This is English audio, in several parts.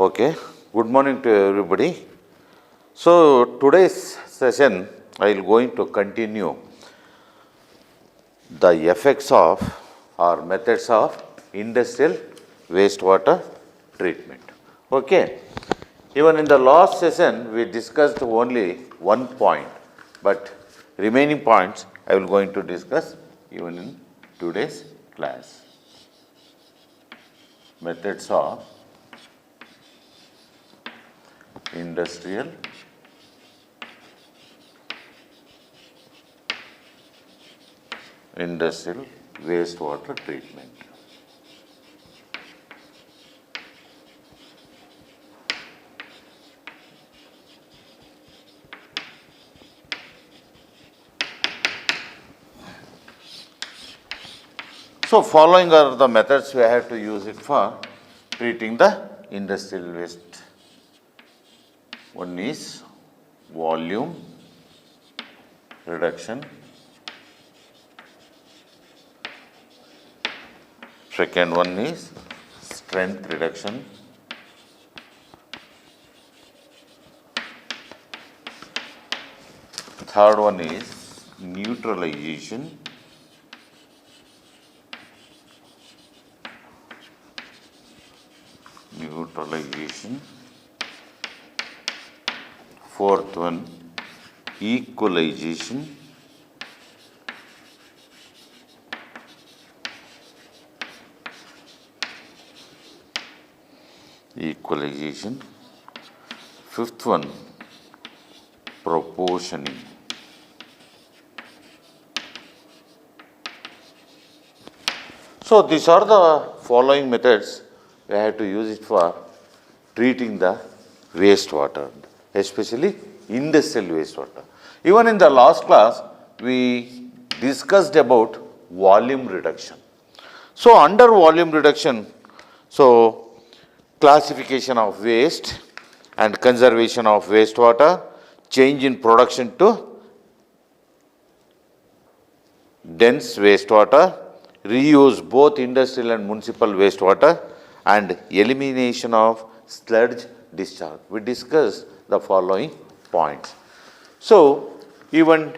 Okay, good morning to everybody. So today's session I will going to continue the effects of or methods of industrial wastewater treatment. Okay, even in the last session we discussed only one point, but remaining points I will going to discuss even in today's class. Methods of industrial wastewater treatment. So following are the methods we have to use it for treating the industrial waste. One is volume reduction. Second one is strength reduction. Third one is neutralization. Fourth one, equalization. Fifth one, proportioning. So these are the following methods we have to use it for treating the wastewater, especially industrial wastewater. Even in the last class, we discussed about volume reduction. So under volume reduction, so classification of waste and conservation of wastewater, change in production to dense wastewater, reuse both industrial and municipal wastewater, and elimination of sludge discharge. We discussed the following points. So even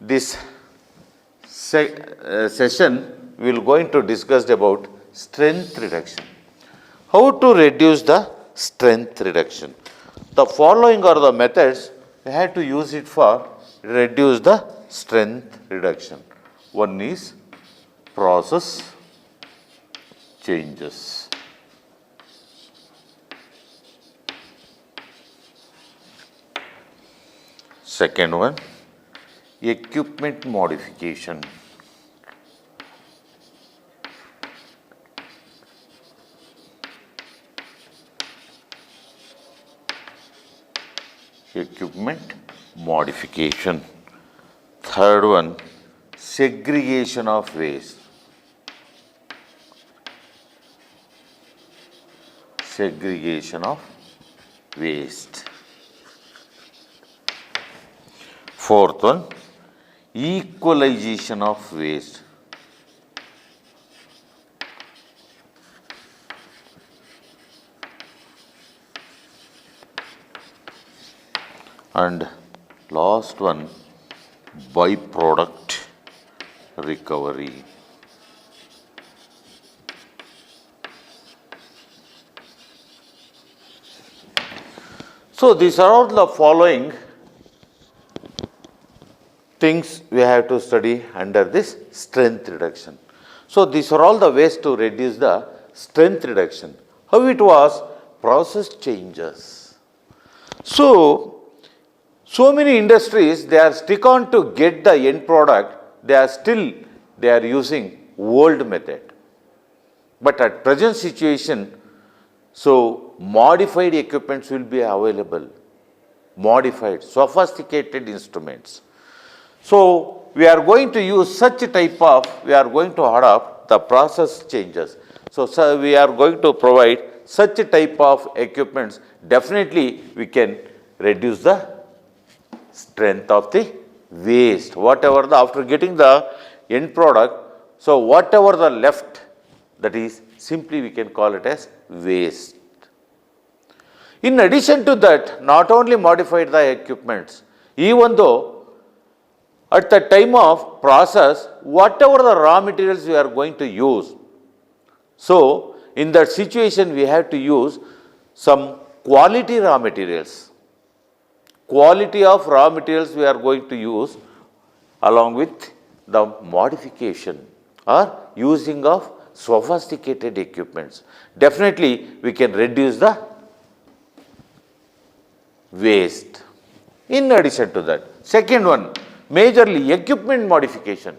this session we will going to discuss about strength reduction. How to reduce the strength reduction? The following are the methods we have to use it for reduce the strength reduction. One is process changes. Second one, equipment modification. Third one, segregation of waste. Fourth one, equalization of waste. And last one, byproduct recovery. So these are all the following things we have to study under this strength reduction. So these are all the ways to reduce the strength reduction. How it was? Process changes. So many industries, they are stick on to get the end product, they are using old method. But at present situation, so modified equipments will be available, sophisticated instruments. So we are going to use we are going to adopt the process changes. So we are going to provide such a type of equipments. Definitely we can reduce the strength of the waste. After getting the end product, so whatever the left, that is simply we can call it as waste. In addition to that, not only modified the equipments, even though at the time of process, whatever the raw materials we are going to use, so in that situation we have to use some quality raw materials. Quality of raw materials we are going to use along with the modification or using of sophisticated equipments. Definitely we can reduce the waste. In addition to that, second one, majorly equipment modification.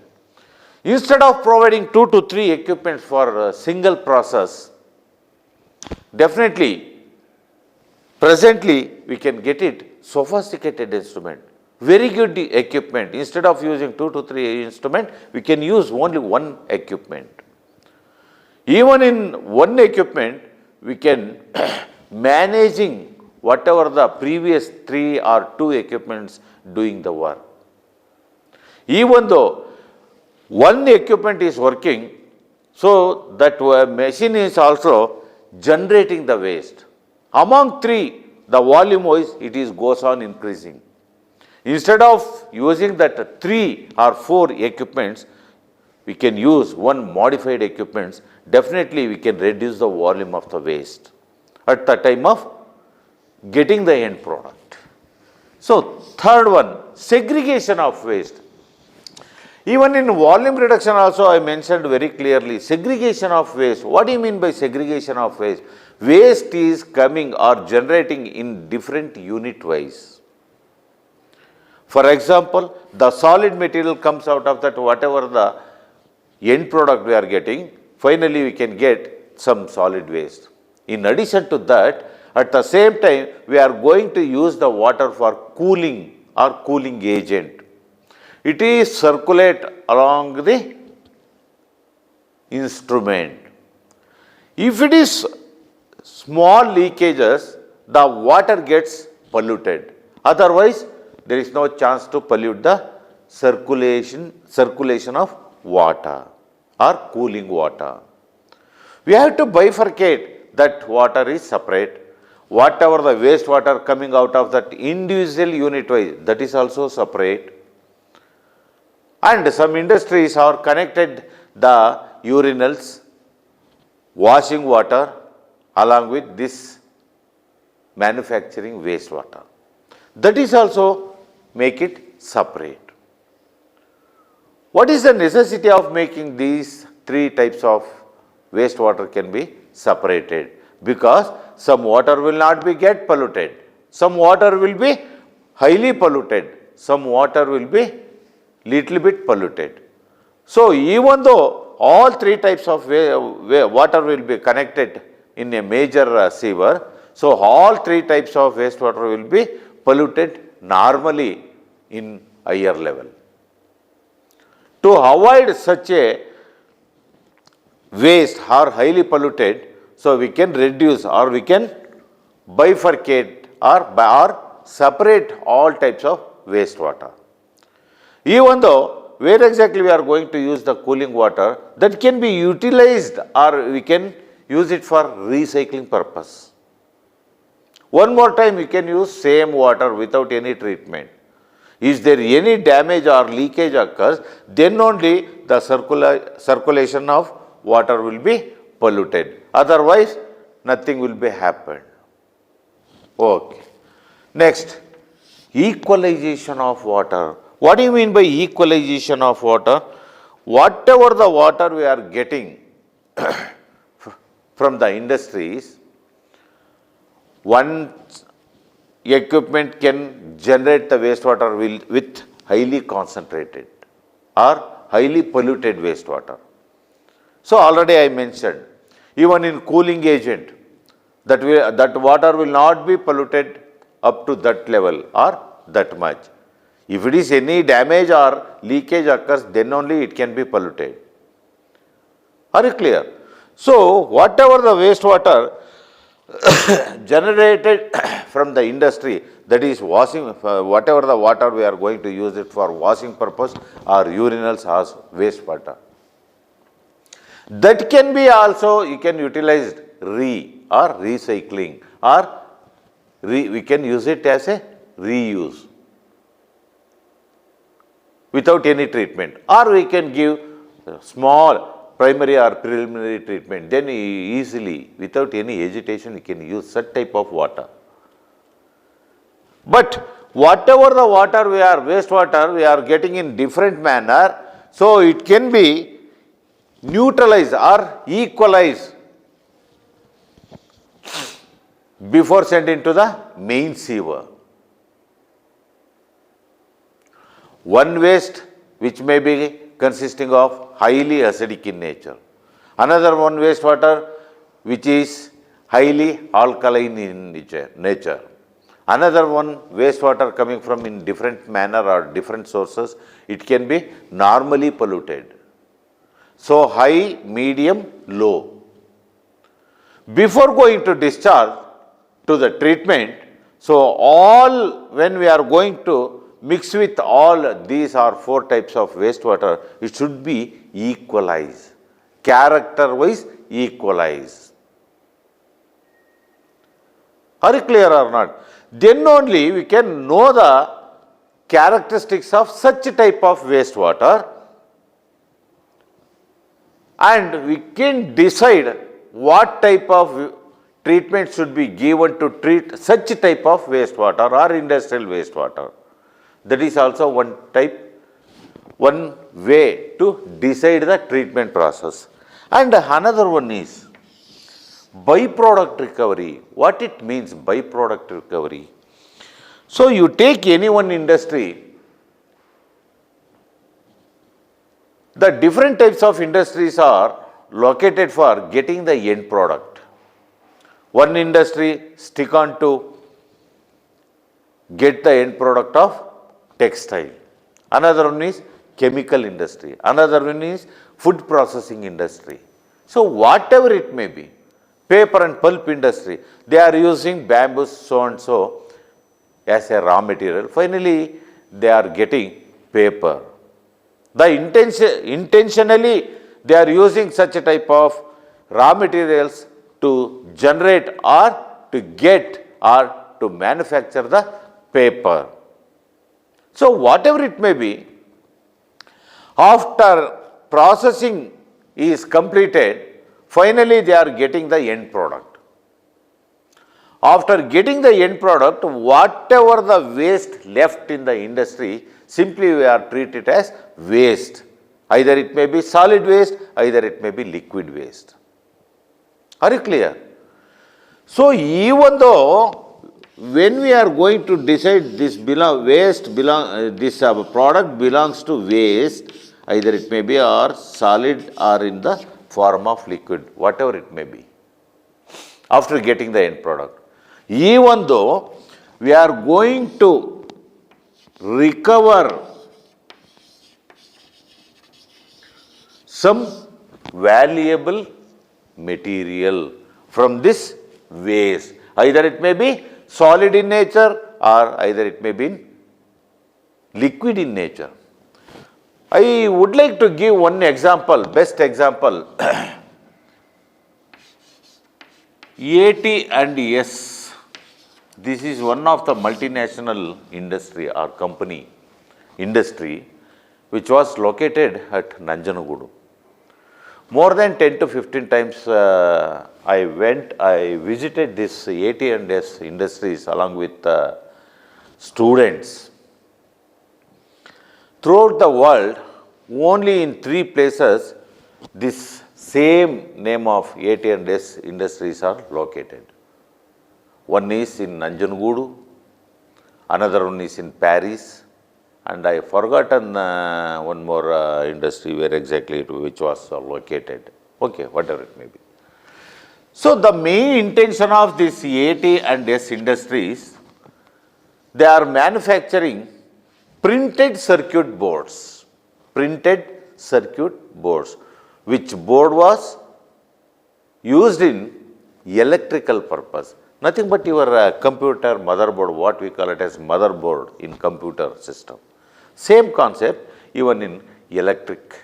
Instead of providing 2 to 3 equipments for a single process, definitely presently we can get it sophisticated instrument, very good equipment. Instead of using 2 to 3 instrument, we can use only one equipment. Even in one equipment, we can managing whatever the previous 3 or 2 equipments doing the work. Even though one equipment is working, so that machine is also generating the waste. Among 3, the volume wise it is goes on increasing. Instead of using that 3 or 4 equipments, we can use one modified equipments. Definitely we can reduce the volume of the waste at the time of getting the end product. So third one, segregation of waste. Even in volume reduction also I mentioned very clearly, segregation of waste. What do you mean by segregation of waste? Waste is coming or generating in different unit wise. For example, the solid material comes out of that whatever the end product we are getting, finally we can get some solid waste. In addition to that, at the same time we are going to use the water for cooling or cooling agent. It is circulate along the instrument. If it is small leakages, the water gets polluted. Otherwise, there is no chance to pollute the circulation of water or cooling water. We have to bifurcate that water is separate. Whatever the wastewater coming out of that individual unit wise, that is also separate. And some industries are connected the urinals, washing water along with this manufacturing wastewater. That is also make it separate. What is the necessity of making these 3 types of wastewater can be separated? Because some water will not be get polluted, some water will be highly polluted, some water will be little bit polluted. So even though all 3 types of water will be connected in a major sewer, so all 3 types of wastewater will be polluted normally in higher level. To avoid such a waste or highly polluted, so we can reduce or we can bifurcate or separate all types of wastewater. Even though where exactly we are going to use the cooling water, that can be utilized or we can use it for recycling purpose. One more time we can use same water without any treatment. Is there any damage or leakage occurs, then only the circulation of water will be polluted. Otherwise, nothing will be happened. Okay. Next, equalization of water. What do you mean by equalization of water? Whatever the water we are getting from the industries, one equipment can generate the wastewater with highly concentrated or highly polluted wastewater. So already I mentioned, even in cooling agent, that water will not be polluted up to that level or that much. If it is any damage or leakage occurs, then only it can be polluted. Are you clear? So whatever the wastewater generated from the industry, that is washing, whatever the water we are going to use it for washing purpose or urinals as wastewater, that can be also you can utilize recycling or we can use it as a reuse without any treatment, or we can give small primary or preliminary treatment, then easily, without any hesitation, you can use such type of water. But whatever the water wastewater we are getting in different manner, so it can be neutralized or equalized before sending to the main sewer. One waste which may be consisting of highly acidic in nature. Another one wastewater which is highly alkaline in nature. Another one wastewater coming from in different manner or different sources, it can be normally polluted. So high, medium, low. Before going to discharge to the treatment, so all when we are going to mix with all these are 4 types of wastewater, it should be equalized, character-wise equalized. Are you clear or not? Then only we can know the characteristics of such type of wastewater, and we can decide what type of treatment should be given to treat such type of wastewater or industrial wastewater. That is also one way to decide the treatment process. And another one is byproduct recovery. What it means, byproduct recovery? So you take any one industry, the different types of industries are located for getting the end product. One industry stick on to get the end product of textile. Another one is chemical industry. Another one is food processing industry. So whatever it may be, paper and pulp industry, they are using bamboo so and so as a raw material. Finally, they are getting paper. Intentionally, they are using such a type of raw materials to generate or to get or to manufacture the paper. So whatever it may be, after processing is completed, finally they are getting the end product. After getting the end product, whatever the waste left in the industry, simply we are treated as waste. Either it may be solid waste, either it may be liquid waste. Are you clear? So even though when we are going to decide this product belongs to waste, either it may be or solid or in the form of liquid, whatever it may be, after getting the end product. Even though we are going to recover some valuable material from this waste, either it may be solid in nature or either it may be liquid in nature. I would like to give one example, best example. AT&S, this is one of the multinational industry or industry which was located at Nanjanagudu. More than 10 to 15 times I visited this AT&S industries along with students. Throughout the world, only in 3 places this same name of AT&S industries are located. One is in Nanjanagudu, another one is in Paris, and I forgotten one more industry where exactly which was located. Okay, whatever it may be. So the main intention of this AT&S industries, they are manufacturing printed circuit boards, which board was used in electrical purpose. Nothing but your computer motherboard, what we call it as motherboard in computer system. Same concept even in electric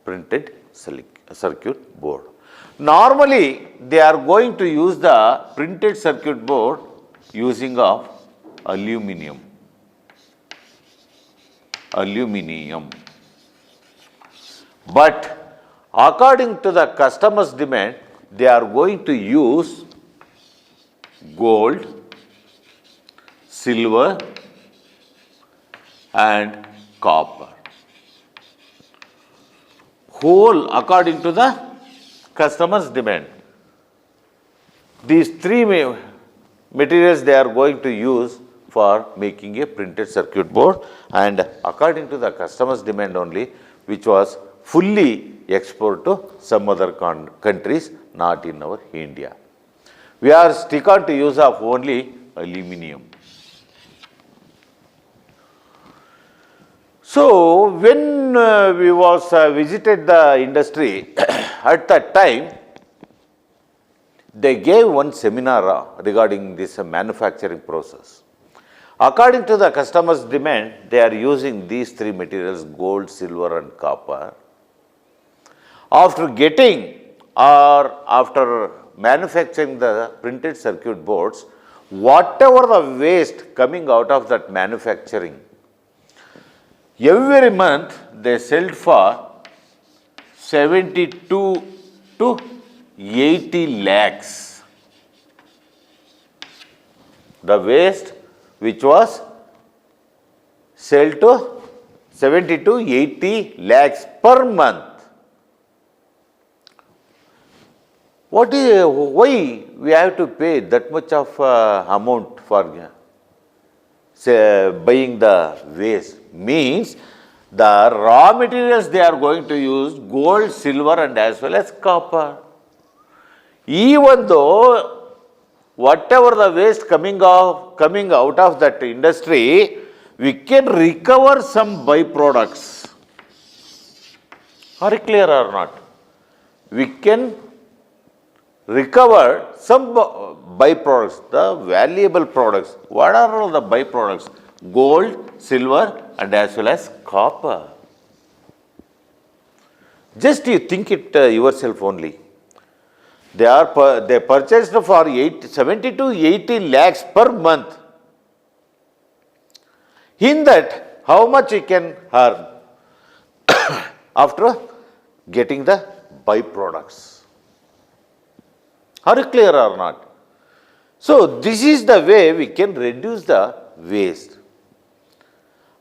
printed circuit board. Normally, they are going to use the printed circuit board using of aluminum. Aluminum. But according to the customer's demand, they are going to use gold, silver and copper. Whole according to the customer's demand. These three materials they are going to use for making a printed circuit board, and according to the customer's demand only, which was fully exported to some other countries, not in our India. We are stick on to use of only aluminum. So when we was visited the industry at that time, they gave one seminar regarding this manufacturing process. According to the customer's demand, they are using these three materials, gold, silver and copper. After getting or after manufacturing the printed circuit boards, whatever the waste coming out of that manufacturing, every month they sell for 72 to 80 lakhs. The waste which was sold to 70 to 80 lakhs per month. Why we have to pay that much of amount for buying the waste? Means the raw materials they are going to use gold, silver and as well as copper. Even though whatever the waste coming out of that industry, we can recover some byproducts. Are you clear or not? We can recover some byproducts, the valuable products. What are all the byproducts? Gold, silver and as well as copper. Just you think it yourself only. They purchased for 70 to 80 lakhs per month. In that, how much you can earn after getting the byproducts? Are you clear or not? So this is the way we can reduce the waste.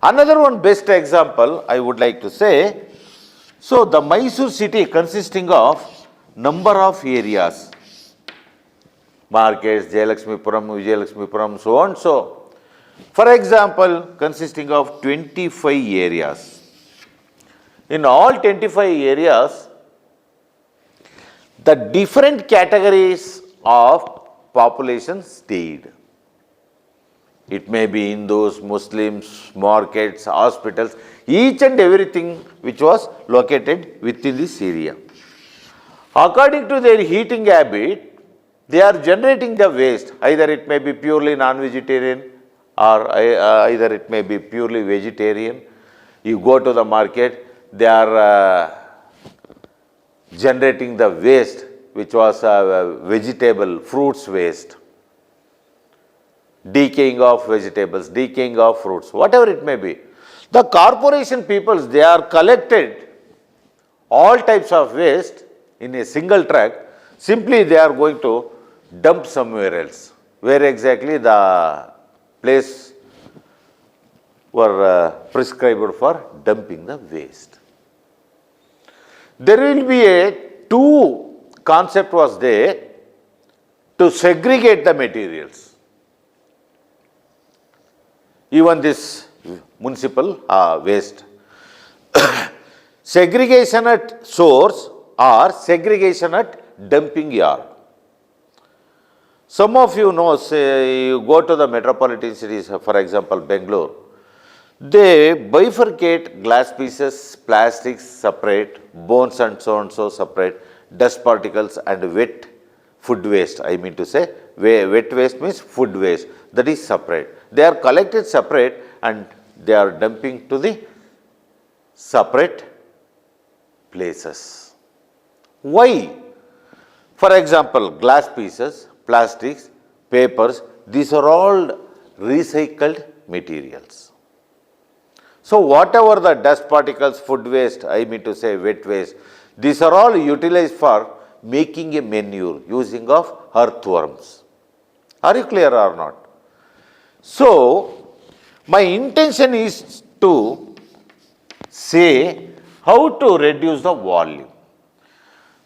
Another one best example I would like to say, so the Mysore city consisting of number of areas, markets, Jayalakshmipuram, Vijayalakshmipuram, so on so. For example, consisting of 25 areas. In all 25 areas, the different categories of population stayed. It may be Hindus, Muslims, markets, hospitals, each and everything which was located within this area. According to their heating habit, they are generating the waste. Either it may be purely non-vegetarian or either it may be purely vegetarian. You go to the market, they are generating the waste which was vegetable, fruits waste. Decaying of vegetables, decaying of fruits, whatever it may be. The corporation peoples, they are collected all types of waste in a single truck. Simply they are going to dump somewhere else. Where exactly the place were prescribed for dumping the waste. There will be two concept was there to segregate the materials. Even this municipal waste. Segregation at source or segregation at dumping yard. Some of you know, say you go to the metropolitan cities, for example, Bangalore, they bifurcate glass pieces, plastics separate, bones and so separate, dust particles and wet food waste. I mean to say, wet waste means food waste, that is separate. They are collected separate and they are dumping to the separate places. Why? For example, glass pieces, plastics, papers, these are all recycled materials. So whatever the dust particles, food waste, I mean to say wet waste, these are all utilized for making a manure using of earthworms. Are you clear or not? So my intention is to say how to reduce the volume.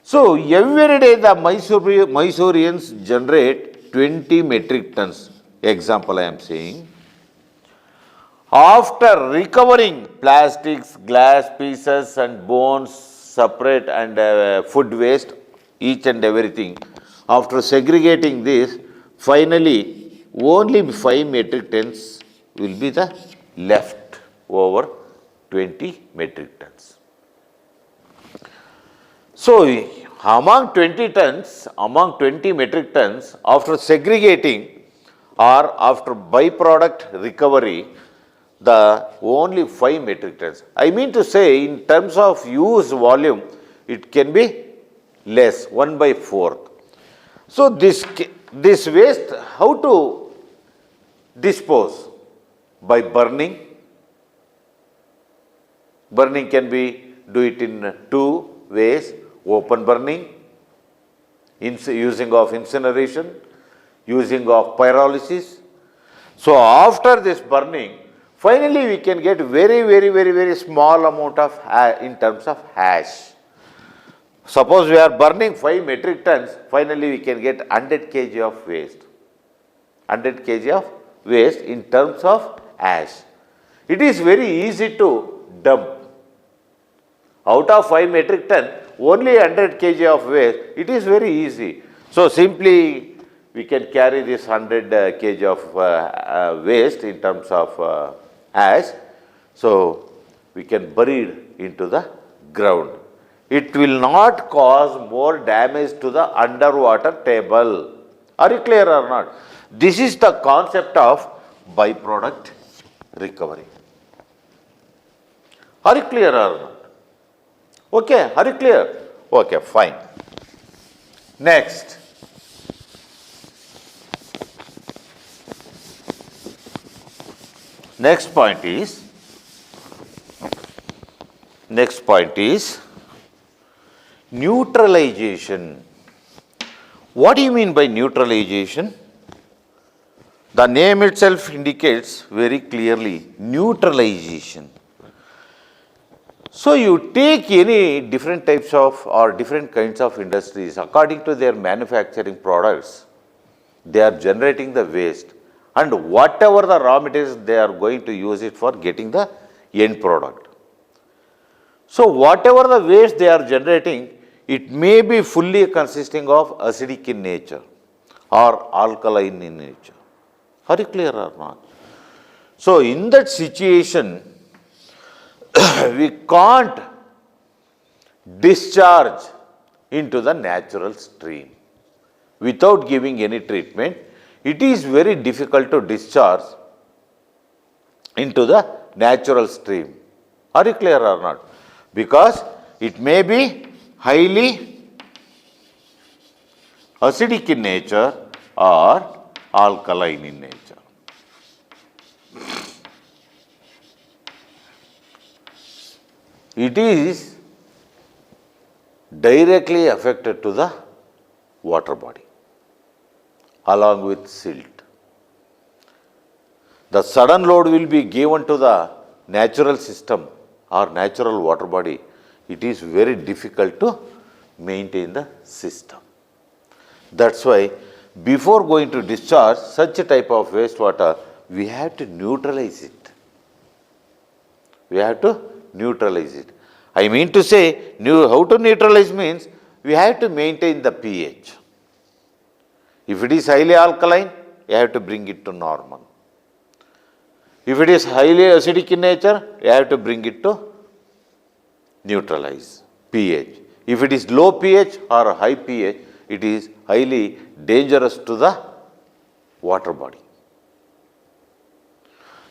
So every day the Mysoreans generate 20 metric tons. Example I am saying. After recovering plastics, glass pieces and bones separate and food waste, each and everything, after segregating this, finally only 5 metric tons will be the left over 20 metric tons. So among 20 metric tons, after segregating or after byproduct recovery, the only 5 metric tons. I mean to say, in terms of use volume, it can be less, 1/4. So this waste, how to dispose? By burning. Burning can be, do it in two ways, open burning, using of incineration, using of pyrolysis. So after this burning, finally we can get very small amount of in terms of ash. Suppose we are burning 5 metric tons, finally we can get 100 kg of waste. 100 kg of waste in terms of ash. It is very easy to dump. Out of 5 metric ton, only 100 kg of waste, it is very easy. So simply we can carry this 100 kg of waste in terms of ash. So we can bury it into the ground. It will not cause more damage to the underwater table. Are you clear or not? This is the concept of byproduct recovery. Are you clear or not? Okay, are you clear? Okay, fine. Next. Next point is neutralization. What do you mean by neutralization? The name itself indicates very clearly neutralization. So you take any different types of or different kinds of industries, according to their manufacturing products, they are generating the waste, and whatever the raw materials, they are going to use it for getting the end product. So whatever the waste they are generating, it may be fully consisting of acidic in nature or alkaline in nature. Are you clear or not? So in that situation, we can't discharge into the natural stream without giving any treatment. It is very difficult to discharge into the natural stream. Are you clear or not? Because it may be highly acidic in nature or alkaline in nature. It is directly affected to the water body along with silt. The sudden load will be given to the natural system or natural water body. It is very difficult to maintain the system. That's why before going to discharge such a type of wastewater, we have to neutralize it. We have to neutralize it. I mean to say, how to neutralize means we have to maintain the pH. If it is highly alkaline, you have to bring it to normal. If it is highly acidic in nature, you have to bring it to neutralize pH. If it is low pH or high pH, it is highly dangerous to the water body.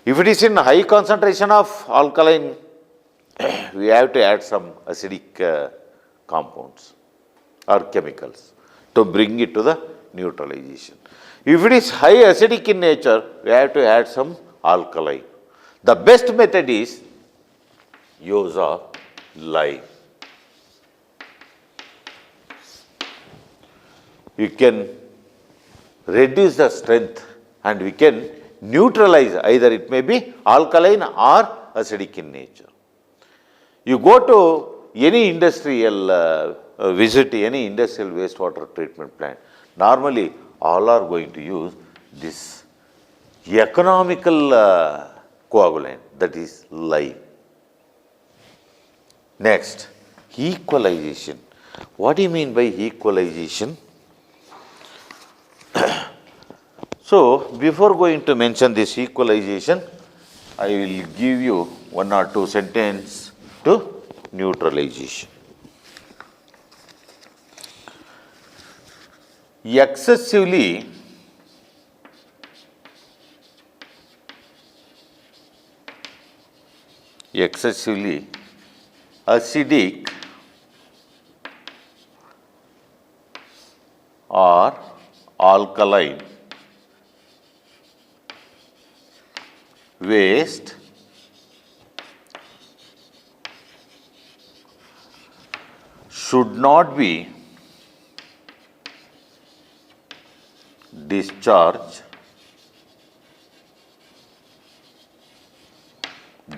If it is in high concentration of alkaline, we have to add some acidic compounds or chemicals to bring it to the neutralization. If it is high acidic in nature, we have to add some alkali. The best method is use of lime. You can reduce the strength and we can neutralize, either it may be alkaline or acidic in nature. You go to any industrial visit any industrial wastewater treatment plant, normally all are going to use this economical coagulant, that is lime. Next, equalization. What do you mean by equalization? So, before going to mention this equalization, I will give you one or two sentences to neutralization. Excessively acidic or alkaline waste should not be discharged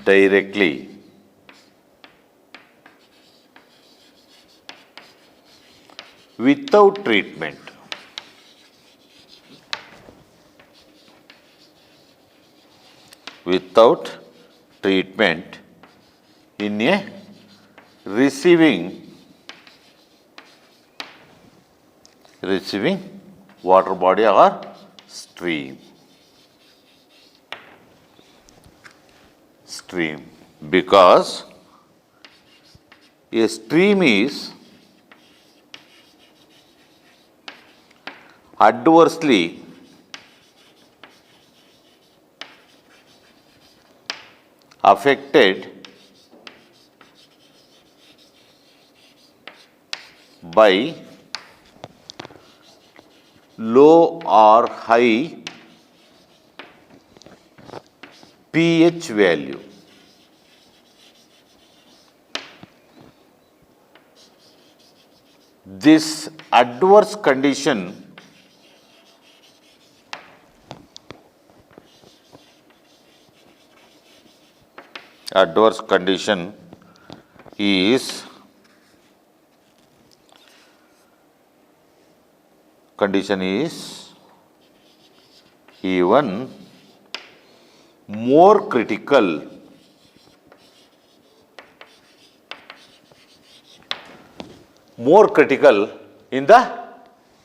directly without treatment. Without treatment in a receiving water body or stream. Because a stream is adversely affected by low or high pH value. This adverse condition is even more critical in the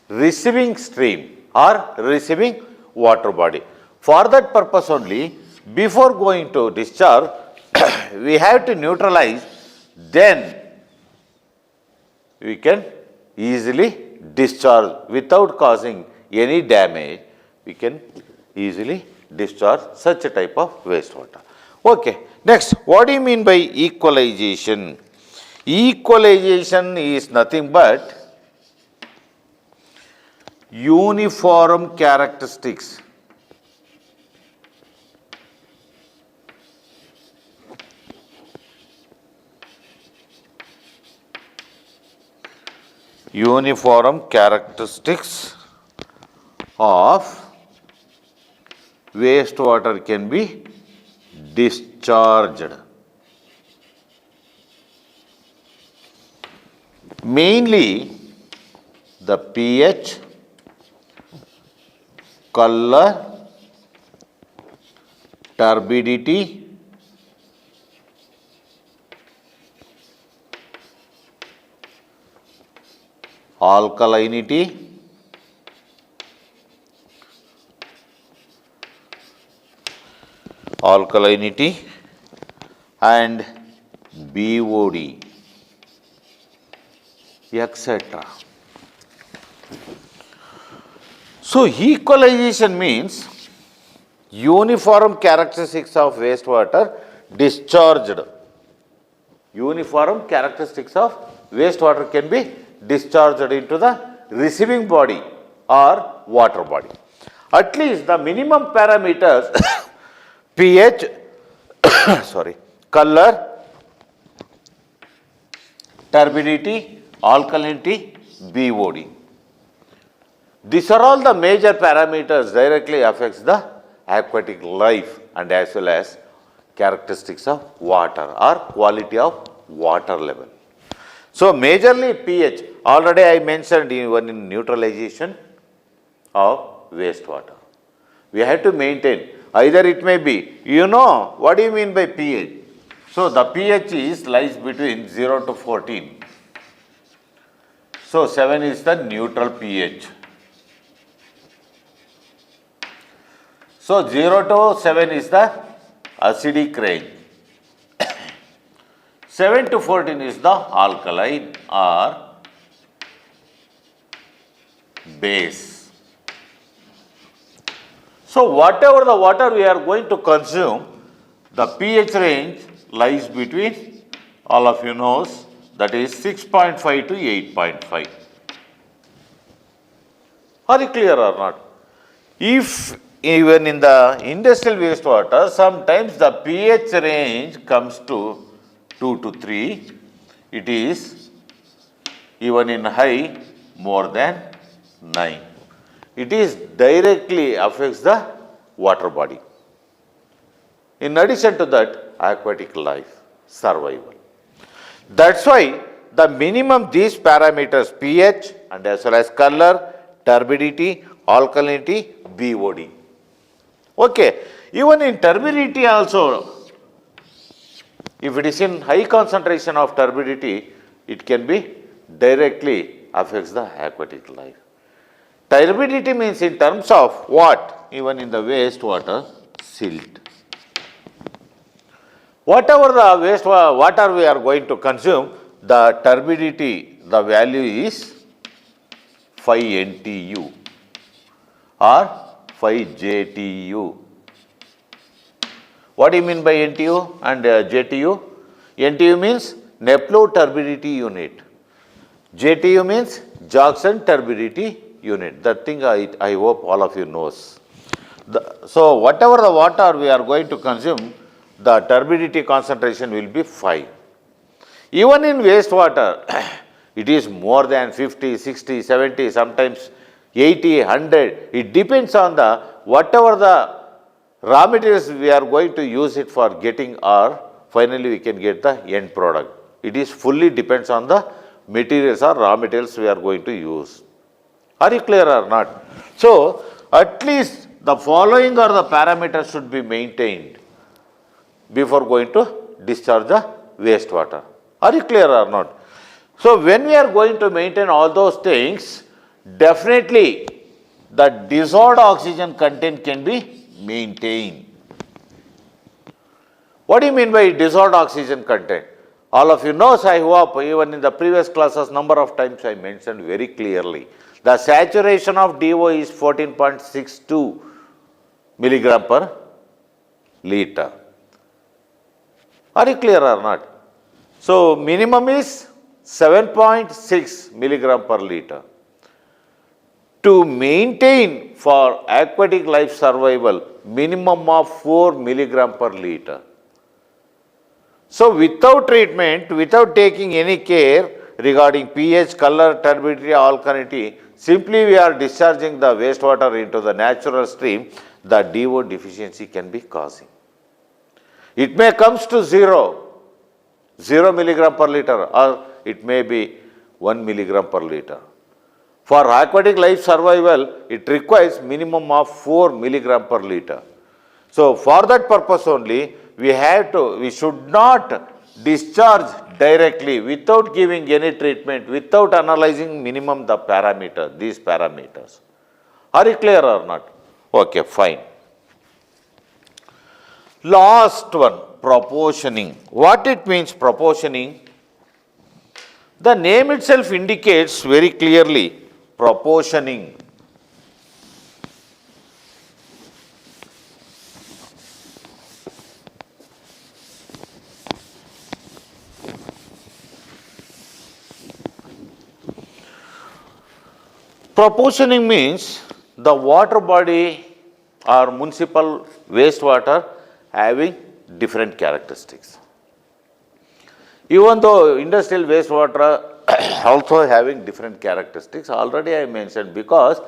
receiving stream or receiving water body. For that purpose only, before going to discharge, we have to neutralize, then we can easily discharge without causing any damage. We can easily discharge such a type of wastewater. Okay. Next, what do you mean by equalization? Equalization is nothing but uniform characteristics of wastewater can be discharged. Mainly the pH, color, turbidity, alkalinity, and BOD, etc. So, equalization means uniform characteristics of wastewater discharged. Uniform characteristics of wastewater can be discharged into the receiving body or water body. At least the minimum parameters pH, sorry, color, turbidity, alkalinity, BOD. These are all the major parameters directly affects the aquatic life and as well as characteristics of water or quality of water level. So, majorly pH, already I mentioned even in neutralization of wastewater. We have to maintain, either it may be, what do you mean by pH? So, the pH is lies between 0 to 14. So, 7 is the neutral pH. So, 0 to 7 is the acidic range. 7 to 14 is the alkaline or base. So, whatever the water we are going to consume, the pH range lies between, all of you knows, that is 6.5 to 8.5. Are you clear or not? If even in the industrial wastewater, sometimes the pH range comes to 2 to 3. It is even in high more than 9. It is directly affects the water body. In addition to that, aquatic life, survival. That's why the minimum these parameters pH and as well as color, turbidity, alkalinity, BOD. Okay, even in turbidity also, if it is in high concentration of turbidity, it can be directly affects the aquatic life. Turbidity means in terms of what? Even in the wastewater, silt. Whatever the water we are going to consume, the turbidity, the value is 5 NTU or 5 JTU. What do you mean by NTU and JTU? NTU means Neplew turbidity unit. JTU means Jackson turbidity unit. That thing I hope all of you knows. So, whatever the water we are going to consume, the turbidity concentration will be 5. Even in wastewater, it is more than 50, 60, 70, sometimes 80, 100. It depends on the whatever the raw materials we are going to use it for getting, or finally we can get the end product. It is fully depends on the materials or raw materials we are going to use. Are you clear or not? So, at least the following are the parameters should be maintained before going to discharge the wastewater. Are you clear or not? So, when we are going to maintain all those things, definitely the dissolved oxygen content can be maintained. What do you mean by dissolved oxygen content? All of you knows, I hope, even in the previous classes number of times I mentioned very clearly. The saturation of DO is 14.62 milligram per liter. Are you clear or not? So, minimum is 7.6 milligram per liter. To maintain for aquatic life survival, minimum of 4 milligram per liter. So, without treatment, without taking any care regarding pH, color, turbidity, alkalinity, simply we are discharging the wastewater into the natural stream, the DO deficiency can be causing. It may comes to 0 milligram per liter, or it may be 1 milligram per liter. For aquatic life survival, it requires minimum of 4 milligram per liter. So, for that purpose only, we should not discharge directly without giving any treatment, without analyzing minimum the parameter, these parameters. Are you clear or not? Okay, fine. Last one, proportioning. What it means proportioning? The name itself indicates very clearly proportioning. Proportioning means the water body or municipal wastewater having different characteristics. Even though industrial wastewater also having different characteristics, already I mentioned, because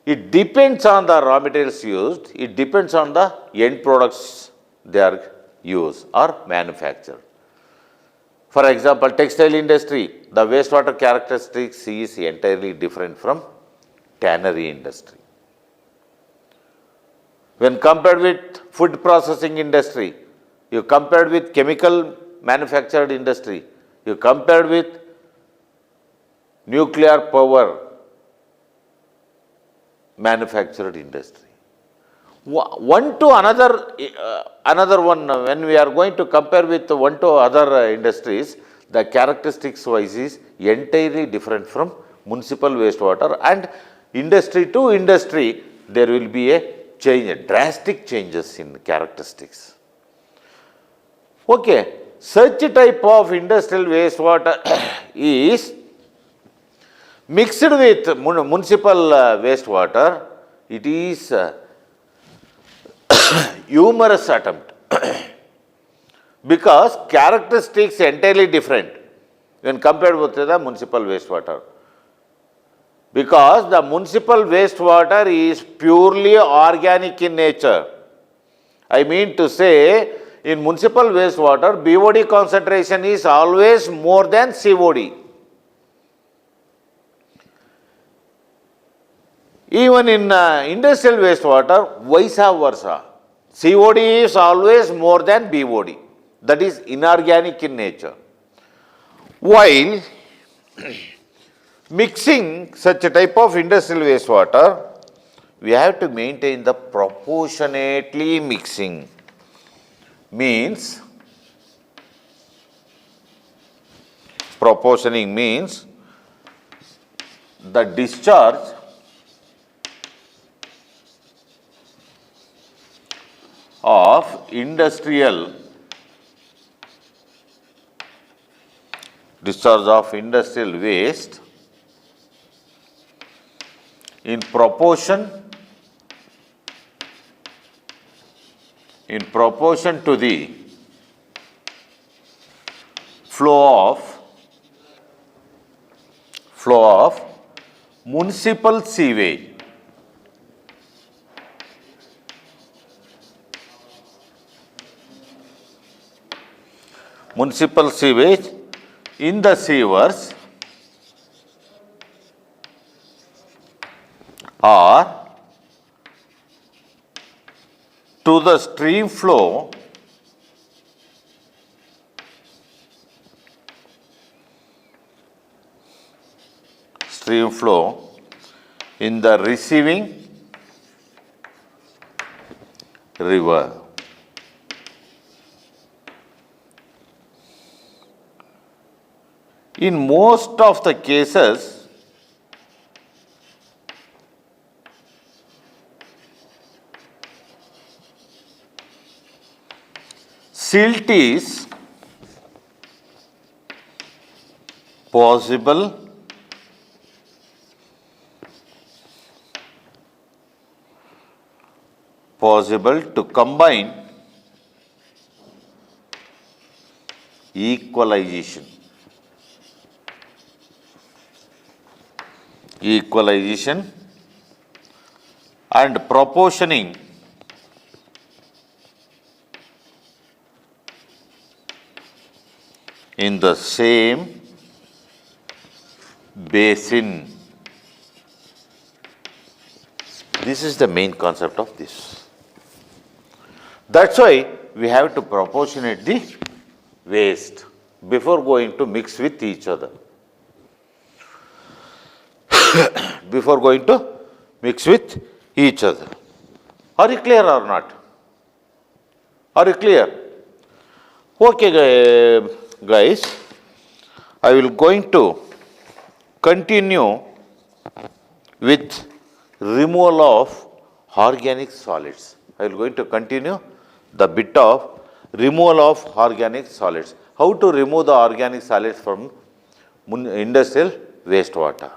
it depends on the raw materials used, it depends on the end products they are used or manufactured. For example, textile industry, the wastewater characteristics is entirely different from tannery industry. When compared with food processing industry, you compared with chemical manufactured industry, you compared with nuclear power manufactured industry. One to another one, when we are going to compare with one to other industries, the characteristics wise is entirely different from municipal wastewater, and industry to industry there will be a change, drastic changes in characteristics. Okay, such type of industrial wastewater is mixed with municipal wastewater. It is humorous attempt because characteristics entirely different when compared with the municipal wastewater. Because the municipal wastewater is purely organic in nature. I mean to say, in municipal wastewater, BOD concentration is always more than COD. Even in industrial wastewater, vice versa. COD is always more than BOD. That is inorganic in nature. While mixing such a type of industrial wastewater, we have to maintain the proportionately mixing. Means, proportioning means the discharge of industrial waste in proportion to the flow of municipal sewage. Municipal sewage in the sewers or to the stream flow in the receiving river. In most of the cases, silt is possible to combine equalization and proportioning in the same basin. This is the main concept of this. That's why we have to proportionate the waste before going to mix with each other. Before going to mix with each other. Are you clear or not? Are you clear? Okay, guys. I will going to continue with removal of organic solids. I will going to continue the bit of removal of organic solids. How to remove the organic solids from industrial wastewater.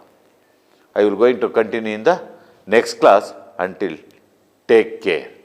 I will going to continue in the next class. Until take care.